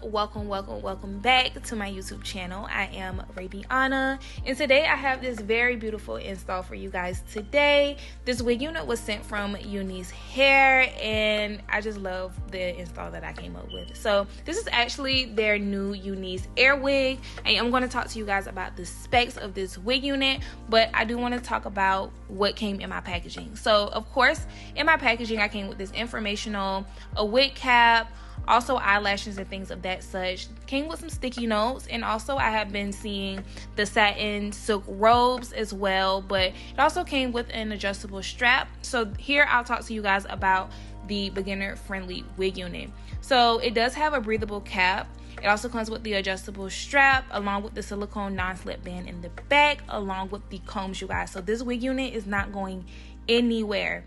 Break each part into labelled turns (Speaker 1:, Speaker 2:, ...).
Speaker 1: welcome back to my YouTube channel. I am Rabiana, and today I have this very beautiful install for you guys today. This wig unit was sent from Unice Hair, and I just love the install that I came up with. So this is actually their new Unice Air Wig, and I'm going to talk to you guys about the specs of this wig unit, but I do want to talk about what came in my packaging. So of course, in my packaging I came with this informational, a wig cap, also eyelashes and things of that such. Came with some sticky notes, and also I have been seeing the satin silk robes as well, but it also came with an adjustable strap. So here I'll talk to you guys about the beginner friendly wig unit. So it does have a breathable cap. It also comes with the adjustable strap along with the silicone non-slip band in the back along with the combs, you guys. So this wig unit is not going anywhere.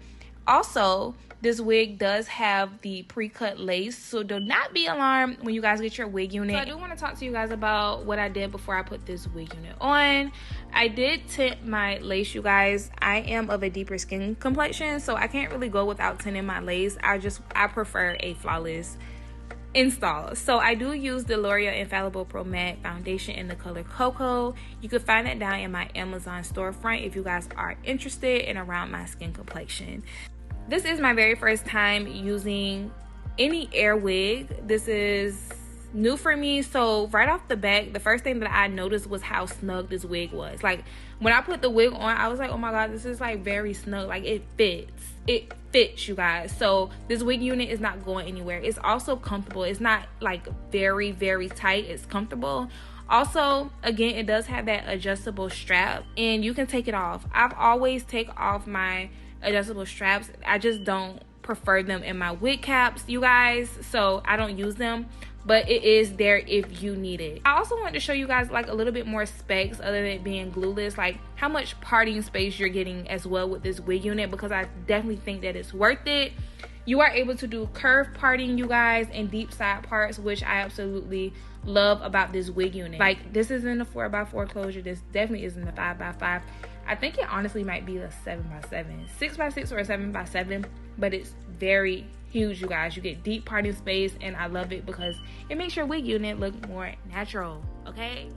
Speaker 1: Also, this wig does have the pre-cut lace, so do not be alarmed when you guys get your wig unit. So I do want to talk to you guys about what I did before I put this wig unit on. I did tint my lace, you guys. I am of a deeper skin complexion, so I can't really go without tinting my lace. I prefer a flawless install. So I do use the L'Oreal Infallible Pro Matte foundation in the color Cocoa. You can find that down in my Amazon storefront if you guys are interested and around my skin complexion. This is my very first time using any Air wig. This is new for me, so right off the bat, the first thing that I noticed was how snug this wig was. Like, when I put the wig on, I was like, oh my god, this is like very snug. Like, it fits, you guys. So this wig unit is not going anywhere. It's also comfortable. It's not like very tight. It's comfortable. Also, again, it does have that adjustable strap, and you can take it off. I've always take off my adjustable straps. I just don't prefer them in my wig caps, you guys, so I don't use them, but it is there if you need it. I also wanted to show you guys like a little bit more specs other than it being glueless, like how much parting space you're getting as well with this wig unit, because I definitely think that it's worth it. You are able to do curve parting, you guys, and deep side parts, which I absolutely love about this wig unit. Like, this isn't a 4x4 closure. This definitely isn't a 5x5. I think it honestly might be a 7x7, 6x6 or a 7x7, but it's very huge, you guys. You get deep parting space, and I love it because it makes your wig unit look more natural, okay?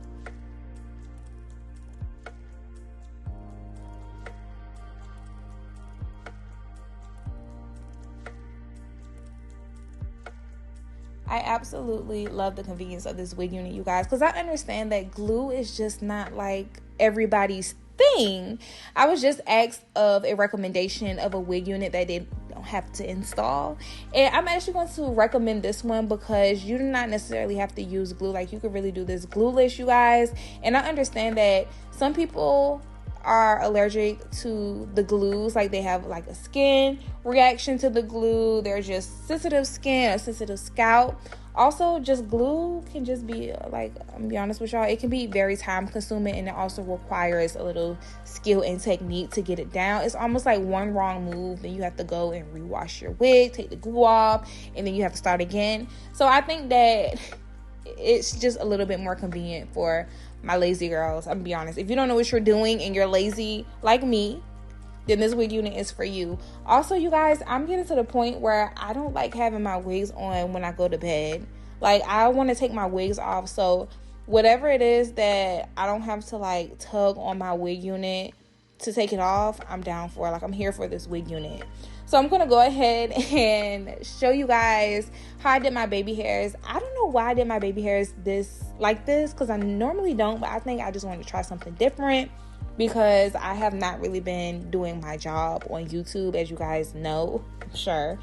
Speaker 1: I absolutely love the convenience of this wig unit, you guys, because I understand that glue is just not like everybody's thing. I was just asked of a recommendation of a wig unit that they don't have to install, and I'm actually going to recommend this one because you do not necessarily have to use glue. Like, you could really do this glueless, you guys. And I understand that some people are allergic to the glues, like they have like a skin reaction to the glue, they're just sensitive skin or sensitive scalp. Also, just glue can just be like, I'm gonna be honest with y'all, it can be very time consuming, and it also requires a little skill and technique to get it down. It's almost like one wrong move and you have to go and rewash your wig, take the glue off, and then you have to start again. So I think that it's just a little bit more convenient for my lazy girls. I'm gonna be honest, if you don't know what you're doing and you're lazy like me, then this wig unit is for you. Also, you guys, I'm getting to the point where I don't like having my wigs on when I go to bed. Like, I want to take my wigs off, so whatever it is that I don't have to like tug on my wig unit to take it off, I'm down for. Like, I'm here for this wig unit. So I'm gonna go ahead and show you guys how I did my baby hairs. I don't know why I did my baby hairs like this because I normally don't, but I think I just wanted to try something different because I have not really been doing my job on YouTube, as you guys know, I'm sure.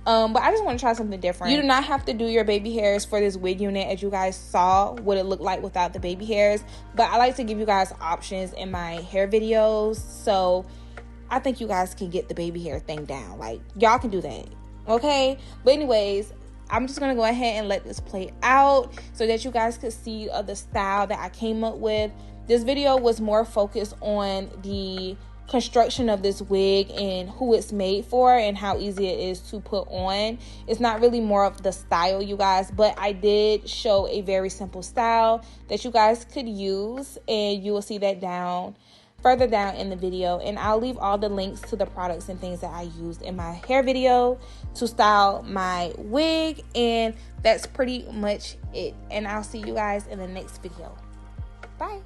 Speaker 1: But I just want to try something different. You do not have to do your baby hairs for this wig unit, as you guys saw what it looked like without the baby hairs. But I like to give you guys options in my hair videos, so I think you guys can get the baby hair thing down. Like, y'all can do that, okay? But anyways, I'm just gonna go ahead and let this play out so that you guys could see the style that I came up with. This video was more focused on the construction of this wig and who it's made for and how easy it is to put on. It's not really more of the style, you guys, but I did show a very simple style that you guys could use, and you will see that down further down in the video, and I'll leave all the links to the products and things that I used in my hair video to style my wig, and that's pretty much it. And I'll see you guys in the next video. Bye.